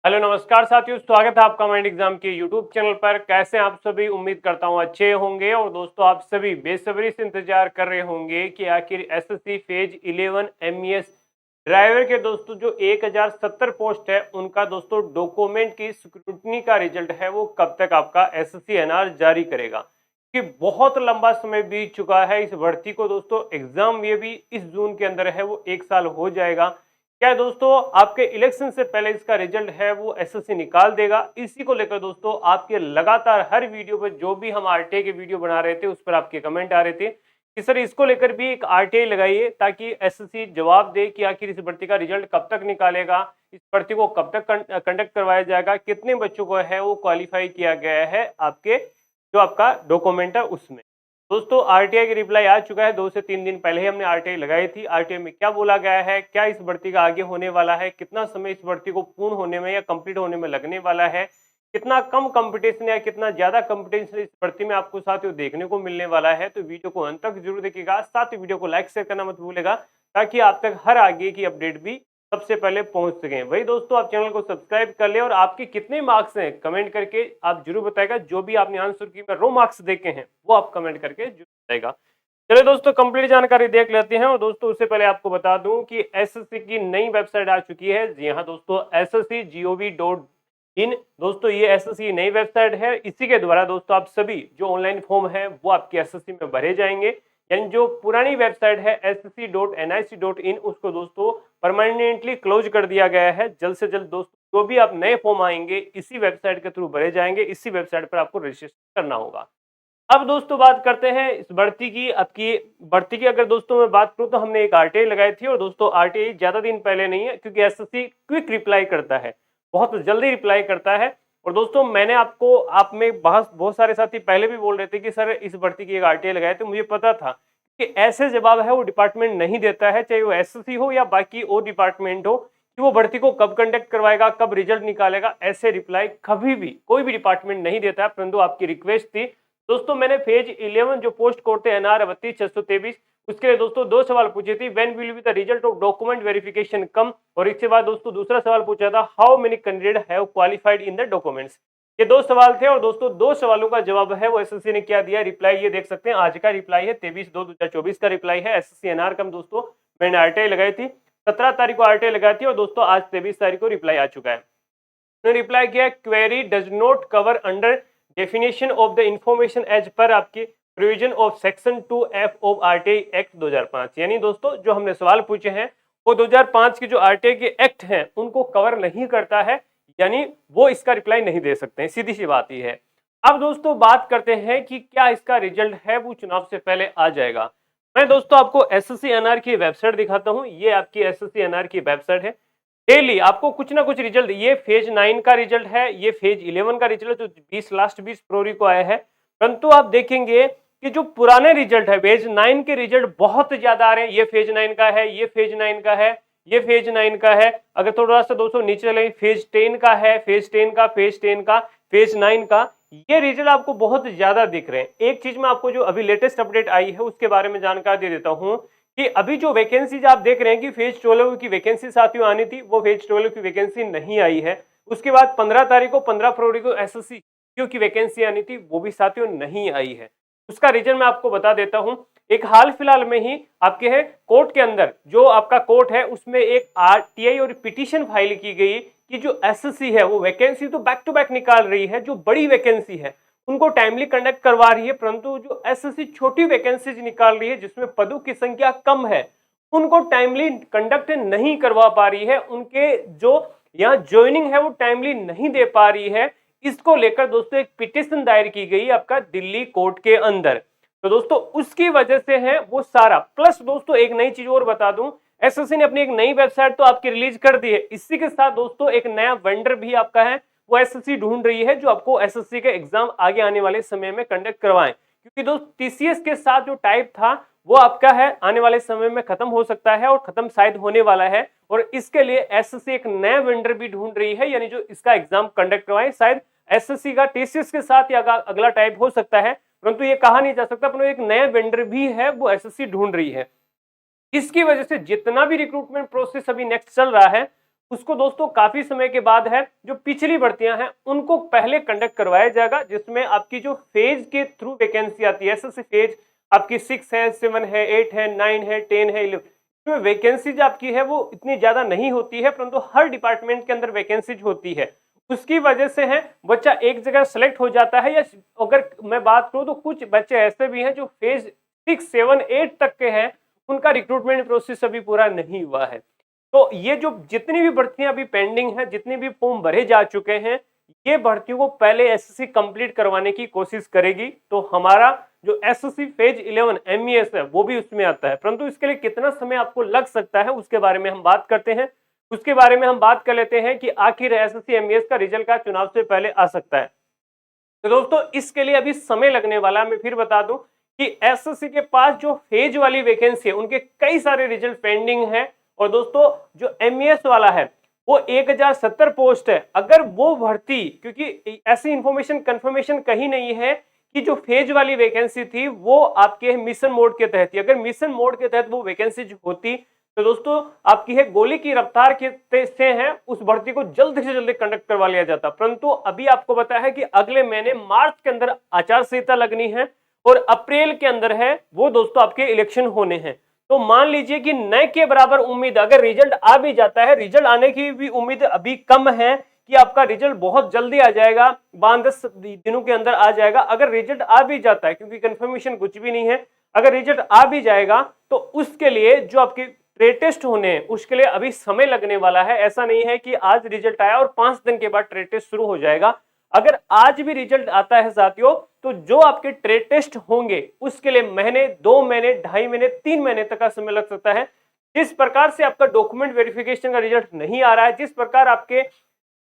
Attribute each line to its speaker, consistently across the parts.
Speaker 1: Hello नमस्कार साथियों, स्वागत है आपका माइंड एग्जाम के यूट्यूब चैनल पर। कैसे हैं आप सभी? उम्मीद करता हूं अच्छे होंगे। और दोस्तों, आप सभी बेसब्री से इंतजार कर रहे होंगे कि आखिर एसएससी फेज 11 एमईएस ड्राइवर के दोस्तों जो 1070 पोस्ट है उनका दोस्तों डॉक्यूमेंट की स्क्रूटनी का रिजल्ट है वो कब तक आपका एसएससी एनआर जारी करेगा, कि बहुत लंबा समय बीत चुका है इस भर्ती को दोस्तों। एग्जाम ये भी इस जून के अंदर है वो 1 साल हो जाएगा। क्या दोस्तों आपके इलेक्शन से पहले इसका रिजल्ट है वो एसएससी निकाल देगा? इसी को लेकर दोस्तों आपके लगातार हर वीडियो पर जो भी हम आरटीआई के वीडियो बना रहे थे उस पर आपके कमेंट आ रहे थे कि सर इसको लेकर भी एक आरटीआई लगाइए ताकि एसएससी जवाब दे कि आखिर इस भर्ती का रिजल्ट कब तक निकालेगा, इस भर्ती को कब तक कंडक्ट करवाया जाएगा, कितने बच्चों को है वो क्वालिफाई किया गया है आपके जो आपका डॉक्यूमेंट है उसमें। दोस्तों आरटीआई की रिप्लाई आ चुका है। 2 से 3 दिन पहले ही हमने आरटीआई लगाई थी। आरटीआई में क्या बोला गया है, क्या इस भर्ती का आगे होने वाला है, कितना समय इस भर्ती को पूर्ण होने में या कंप्लीट होने में लगने वाला है, कितना कम कंपटीशन या कितना ज्यादा कंपटीशन इस भर्ती में आपको साथियों देखने को मिलने वाला है। तो वीडियो को अंत तक जरूर देखिएगा, साथ ही वीडियो को लाइक शेयर करना मत भूलेगा ताकि आप तक हर आगे की अपडेट भी सबसे पहले पहुंच सके। वही दोस्तों, आप चैनल को सब्सक्राइब कर ले और आपके कितने मार्क्स हैं कमेंट करके आप जरूर बताएगा। जो भी आपने आंसर की में रो मार्क्स देखे हैं वो आप कमेंट करके जरूर बताएगा। चलिए दोस्तों, कंप्लीट जानकारी देख लेते हैं। और दोस्तों उससे पहले आपको बता दूं कि एसएससी की नई वेबसाइट आ चुकी है। जी हाँ दोस्तों, ssc.gov.in। दोस्तों ये एसएससी नई वेबसाइट है। इसी के द्वारा दोस्तों आप सभी जो ऑनलाइन फॉर्म है वो आपके एसएससी में भरे जाएंगे। यानी जो पुरानी वेबसाइट है ssc.nic.in उसको दोस्तों परमानेंटली क्लोज कर दिया गया है। जल्द से जल्द दोस्तों जो भी आप नए फॉर्म आएंगे इसी वेबसाइट के थ्रू भरे जाएंगे। इसी वेबसाइट पर आपको रजिस्ट्रेशन करना होगा। अब दोस्तों बात करते हैं इस भर्ती की। अब की भर्ती की अगर दोस्तों मैं बात करूं तो हमने एक आरटीआई लगाई थी। और दोस्तों आरटीआई ज्यादा दिन पहले नहीं है क्योंकि एसएससी क्विक रिप्लाई करता है, बहुत जल्दी रिप्लाई करता है। और दोस्तों मैंने आपको आप में बहुत सारे साथी पहले भी बोल रहे थे कि सर इस भर्ती की एक आरटीआई लगाए, तो मुझे पता था कि ऐसे जवाब है वो डिपार्टमेंट नहीं देता है, चाहे वो एसएससी हो या बाकी और डिपार्टमेंट हो, कि वो भर्ती को कब कंडक्ट करवाएगा, कब रिजल्ट निकालेगा, ऐसे रिप्लाई कभी भी कोई भी डिपार्टमेंट नहीं देता है। परंतु आपकी रिक्वेस्ट थी दोस्तों, मैंने फेज 11 जो पोस्ट कोड थे एनआर 32,623 उसके लिए दोस्तों 2 सवाल पूछे थे। When will be the result of document verification come, और इसके बाद दोस्तों दूसरा सवाल पूछा था how many candidate have qualified in the documents. ये 2 सवाल थे और दोस्तों 2 सवालों का जवाब है वो एसएससी ने क्या दिया, रिप्लाई ये देख सकते हैं। आज का रिप्लाई है 23/2/2024 का रिप्लाई है। एसएससी एनआर कम दोस्तों मैंने आरटीआई लगाई थी, 17 तारीख को आरटीआई लगाई थी और दोस्तों आज 23 तारीख को रिप्लाई आ चुका है। रिप्लाई किया query does not cover under definition of the information as per आपकी provision of section 2F of RTI act 2005। यानी दोस्तों जो हमने सवाल पूछे हैं वो 2005 के जो आरटीआई के एक्ट हैं उनको कवर नहीं करता है, यानी वो इसका रिप्लाई नहीं दे सकते हैं, सीधी सी बात ही है। अब दोस्तों बात करते हैं कि क्या इसका रिजल्ट है वो चुनाव से पहले आ जाएगा। मैं दोस्तों आपको एसएससी एनआर की वेबसाइट दिखाता हूं। ये आपकी एसएससी एनआर की वेबसाइट है। डेली आपको कुछ ना कुछ रिजल्ट, ये फेज 9 का रिजल्ट है, ये फेज 11 का रिजल्ट जो 20 फरवरी को आया है। परंतु आप देखेंगे कि जो पुराने रिजल्ट है फेज 9 के रिजल्ट बहुत ज्यादा आ रहे हैं। ये फेज 9 का है, ये फेज 9 का है, ये फेज 9 का है। अगर थोड़ा सा दोस्तों नीचे चले फेज 10 का है, फेज 10 का, फेज 10 का, फेज 9 का, ये रिजल्ट आपको बहुत ज्यादा दिख रहे हैं। एक चीज मैं आपको जो अभी लेटेस्ट अपडेट आई है उसके बारे में जानकारी दे देता हूं कि अभी जो वैकेंसीज आप देख रहे हैं कि फेज 12 की वैकेंसी साथियों आनी थी, वो फेज 12 की वैकेंसी नहीं आई है। उसके बाद 15 तारीख को 15 फरवरी को एसएससी की वैकेंसी आनी थी, वो भी साथियों नहीं आई है। उसका रीजन मैं आपको बता देता हूं। एक हाल फिलहाल में ही आपके है कोर्ट के अंदर, जो आपका कोर्ट है उसमें एक आरटीआई और पिटीशन फाइल की गई कि जो एसएससी है वो वैकेंसी तो बैक टू बैक निकाल रही है, जो बड़ी वैकेंसी है उनको टाइमली कंडक्ट करवा रही है, परंतु जो एसएससी छोटी वैकेंसीज निकाल रही है जिसमें पदों की संख्या कम है उनको टाइमली कंडक्ट नहीं करवा पा रही है, उनके जो यहाँ ज्वाइनिंग है वो टाइमली नहीं दे पा रही है। इसको लेकर दोस्तों एक पिटीशन दायर की गई आपका दिल्ली कोर्ट के अंदर। तो दोस्तों उसकी वजह से है वो सारा। प्लस दोस्तों एक नई चीज और बता दूं, एसएससी ने अपनी एक नई वेबसाइट तो आपकी रिलीज कर दी है, इसी के साथ दोस्तों एक नया वेंडर भी आपका है वो एसएससी ढूंढ रही है जो आपको एसएससी के एग्जाम आगे आने वाले समय में कंडक्ट करवाएं। क्योंकि दोस्त टीसीएस के साथ जो टाइप था वो आपका है आने वाले समय में खत्म हो सकता है और खत्म शायद होने वाला है, और इसके लिए एसएससी एक नया वेंडर भी ढूंढ रही है, यानी जो इसका एग्जाम कंडक्ट करवाए। शायद एसएससी का टीसीएस के साथ या अगला टाइप हो सकता है, परंतु ये कहा नहीं जा सकता। परंतु एक नया वेंडर भी है वो एसएससी ढूंढ रही है। इसकी वजह से जितना भी रिक्रूटमेंट प्रोसेस अभी नेक्स्ट चल रहा है उसको दोस्तों काफी समय के बाद है जो पिछली भर्तियां हैं उनको पहले कंडक्ट करवाया जाएगा, जिसमें आपकी जो फेज के थ्रू वैकेंसी आती है, एसएससी फेज आपकी 6 है, 7 है, 8 है, 9 है, 10 है, 11, इसमें वैकेंसी जो आपकी है वो इतनी ज्यादा नहीं होती है, परंतु हर डिपार्टमेंट के अंदर वैकेंसी होती है। उसकी वजह से है बच्चा एक जगह सेलेक्ट हो जाता है, या अगर मैं बात करूं तो कुछ बच्चे ऐसे भी हैं जो फेज 6, 7, 8 तक के हैं, उनका रिक्रूटमेंट प्रोसेस अभी पूरा नहीं हुआ है। तो ये जो जितनी भी भर्तियां अभी पेंडिंग है, जितने भी फॉर्म भरे जा चुके हैं, ये भर्तियों को पहले एसएससी कंप्लीट करवाने की कोशिश करेगी। तो हमारा जो एसएससी फेज 11 एमईएस है वो भी उसमें आता है, परंतु इसके लिए कितना समय आपको लग सकता है उसके बारे में हम बात करते हैं। उसके बारे में हम बात कर लेते हैं कि आखिर एसएससी एमईएस का रिजल्ट का चुनाव से पहले आ सकता है। तो दोस्तों इसके लिए अभी समय लगने वाला है। मैं फिर बता दूं कि एसएससी के पास जो फेज वाली वैकेंसी है उनके कई सारे रिजल्ट पेंडिंग है, और दोस्तों जो एमईएस वाला है वो 1070 पोस्ट है। अगर वो भर्ती, क्योंकि ऐसी इंफॉर्मेशन कंफर्मेशन कहीं नहीं है कि जो फेज वाली वैकेंसी थी वो आपके मिशन मोड के तहत थी, अगर मिशन मोड के तहत वो वैकेंसी होती तो दोस्तों आपकी है गोली की रफ्तार के से है उस भर्ती को जल्द से जल्द कंडक्ट करवा लिया जाता। परंतु अभी आपको पता है कि अगले महीने मार्च के अंदर आचार संहिता लगनी है और अप्रैल के अंदर है वो दोस्तों आपके इलेक्शन होने हैं। तो मान लीजिए कि न के बराबर उम्मीद, अगर रिजल्ट आ भी जाता है, रिजल्ट आने की भी उम्मीद अभी कम है कि आपका रिजल्ट बहुत जल्दी आ जाएगा, 5-10 दिनों के अंदर आ जाएगा। अगर रिजल्ट आ भी जाता है, क्योंकि कंफर्मेशन कुछ भी नहीं है, अगर रिजल्ट आ भी जाएगा तो उसके लिए जो आपके ट्रेड टेस्ट होने हैं उसके लिए अभी समय लगने वाला है। ऐसा नहीं है कि आज रिजल्ट आया और 5 दिन के बाद ट्रेड टेस्ट शुरू हो जाएगा। अगर आज भी रिजल्ट आता है साथियों तो जो आपके ट्रेड टेस्ट होंगे उसके लिए महीने, 2 महीने, 2.5 महीने, 3 महीने तक का समय लग सकता है। जिस प्रकार से आपका डॉक्यूमेंट वेरिफिकेशन का रिजल्ट नहीं आ रहा है, जिस प्रकार आपके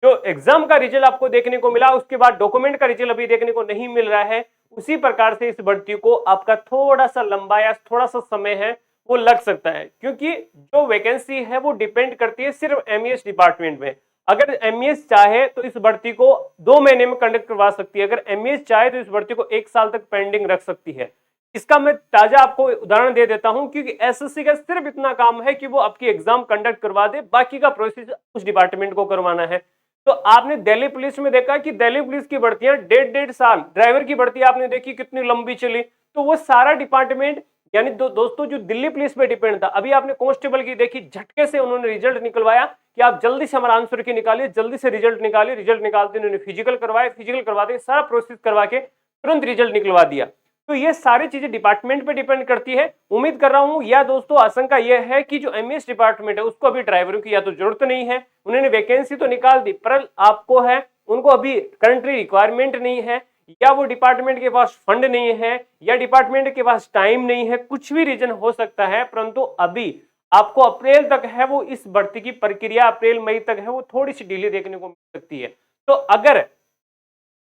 Speaker 1: जो एग्जाम का रिजल्ट आपको देखने को मिला उसके बाद डॉक्यूमेंट का रिजल्ट अभी देखने को नहीं मिल रहा है, उसी प्रकार से इस भर्ती को आपका थोड़ा सा लंबा या थोड़ा सा समय है वो लग सकता है, क्योंकि जो वैकेंसी है वो डिपेंड करती है सिर्फ एमईएस डिपार्टमेंट में। अगर एमईएस चाहे तो इस भर्ती को 2 महीने में कंडक्ट करवा सकती है, अगर एमईएस चाहे तो इस भर्ती को 1 साल तक पेंडिंग रख सकती है। इसका मैं ताजा आपको उदाहरण दे देता हूं, क्योंकि एसएससी का सिर्फ इतना काम है कि वो आपकी एग्जाम कंडक्ट करवा दे, बाकी का प्रोसेस उस डिपार्टमेंट को करवाना है। तो आपने दिल्ली पुलिस में देखा कि दिल्ली पुलिस की भर्तियां 1.5 साल, ड्राइवर की भर्ती आपने देखी कितनी लंबी चली, तो वो सारा डिपार्टमेंट यानी दोस्तों जो दिल्ली पुलिस पे डिपेंड था। अभी आपने कांस्टेबल की देखी, झटके से उन्होंने रिजल्ट निकलवाया कि आप जल्दी से हमारा आंसर की निकालिए, जल्दी से रिजल्ट निकालिए। रिजल्ट निकालते उन्होंने फिजिकल करवाए, फिजिकल करवाते सारा प्रोसेस करवा के तुरंत रिजल्ट निकलवा दिया। तो ये सारी चीजें डिपार्टमेंट पे डिपेंड करती है। उम्मीद कर रहा हूं या दोस्तों आशंका यह है कि जो एमईएस डिपार्टमेंट है उसको अभी ड्राइवरों की या तो जरूरत नहीं है, उन्होंने वैकेंसी तो निकाल दी पर आपको है उनको अभी करंटली रिक्वायरमेंट नहीं है, या वो डिपार्टमेंट के पास फंड नहीं है, या डिपार्टमेंट के पास टाइम नहीं है, कुछ भी रीजन हो सकता है। परंतु अभी आपको अप्रैल तक है वो इस भर्ती की प्रक्रिया, अप्रैल मई तक है वो थोड़ी सी डिले देखने को मिल सकती है। तो अगर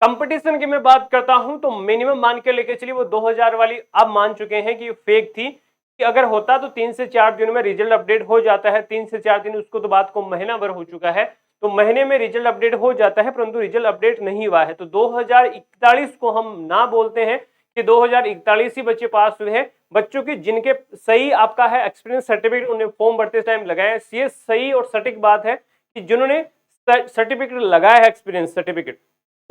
Speaker 1: कंपटीशन की मैं बात करता हूं तो मिनिमम मान के लेके चलिए वो 2000 वाली आप मान चुके हैं कि फेक थी, कि अगर होता तो 3 से 4 दिन में रिजल्ट अपडेट हो जाता है। 3 से 4 दिन, उसको तो बात को महीना भर हो चुका है, तो महीने में रिजल्ट अपडेट हो जाता है, परंतु रिजल्ट अपडेट नहीं हुआ है। तो 2041 को हम ना बोलते हैं कि 2041 ही बच्चे पास हुए हैं। बच्चों की जिनके सही आपका है एक्सपीरियंस सर्टिफिकेट उन्हें फॉर्म भरते टाइम लगाया, ये सही और सटीक बात है कि जिन्होंने सर्टिफिकेट लगाया है एक्सपीरियंस सर्टिफिकेट,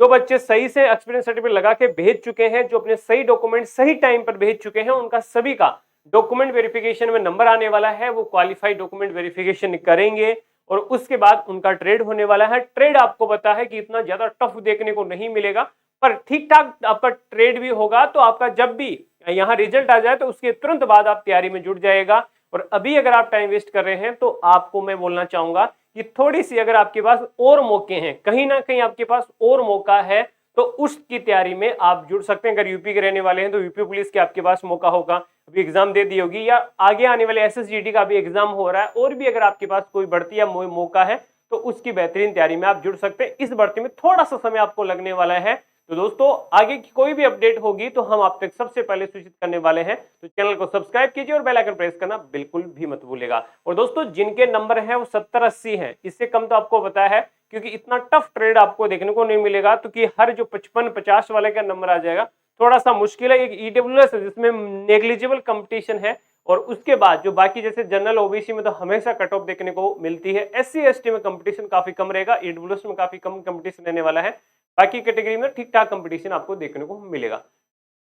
Speaker 1: जो बच्चे सही से एक्सपीरियंस सर्टिफिकेट लगा के भेज चुके हैं, जो अपने सही डॉक्यूमेंट सही टाइम पर भेज चुके हैं, उनका सभी का डॉक्यूमेंट वेरिफिकेशन में नंबर आने वाला है। वो क्वालिफाइड डॉक्यूमेंट वेरिफिकेशन करेंगे और उसके बाद उनका ट्रेड होने वाला है। ट्रेड आपको पता है कि इतना ज्यादा टफ देखने को नहीं मिलेगा, पर ठीक ठाक आपका ट्रेड भी होगा। तो आपका जब भी यहाँ रिजल्ट आ जाए तो उसके तुरंत बाद आप तैयारी में जुट जाएगा। और अभी अगर आप टाइम वेस्ट कर रहे हैं तो आपको मैं बोलना चाहूंगा कि थोड़ी सी अगर आपके पास और मौके हैं, कहीं ना कहीं आपके पास और मौका है, तो उसकी तैयारी में आप जुड़ सकते हैं। अगर यूपी के रहने वाले हैं तो यूपी पुलिस के आपके पास मौका होगा, अभी एग्जाम दे दी होगी, या आगे आने वाले एसएसजीडी का भी एग्जाम हो रहा है, और भी अगर आपके पास कोई बढ़ती या मौका है तो उसकी बेहतरीन तैयारी में आप जुड़ सकते हैं। इस भर्ती में थोड़ा सा समय आपको लगने वाला है। तो दोस्तों आगे की कोई भी अपडेट होगी तो हम आप तक सबसे पहले सूचित करने वाले हैं। तो चैनल को सब्सक्राइब कीजिए और बेल आइकन प्रेस करना बिल्कुल भी मत भूलिएगा। और दोस्तों जिनके नंबर हैं वो 70-80 हैं, इससे कम तो आपको पता है, क्योंकि इतना टफ ट्रेड आपको देखने को नहीं मिलेगा। तो कि हर जो 55-50 वाले का नंबर आ जाएगा थोड़ा सा मुश्किल है। एक ईडब्ल्यूएस है जिसमें नेग्लिजिबल कंपटीशन है, और उसके बाद जो बाकी जैसे जनरल ओबीसी में तो हमेशा कट ऑफ देखने को मिलती है। एससी एसटी में कंपटीशन काफी कम रहेगा, ईडब्ल्यूएस में काफी कम कंपटीशन रहने वाला है। बाकी कैटेगरी में ठीक ठाक कंपटीशन आपको देखने को मिलेगा।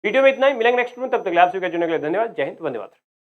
Speaker 1: वीडियो में इतना ही, मिलेंगे नेक्स्ट में, तब तक आप सभी का जुड़ने के लिए धन्यवाद। जय हिंद, वंदे मातरम।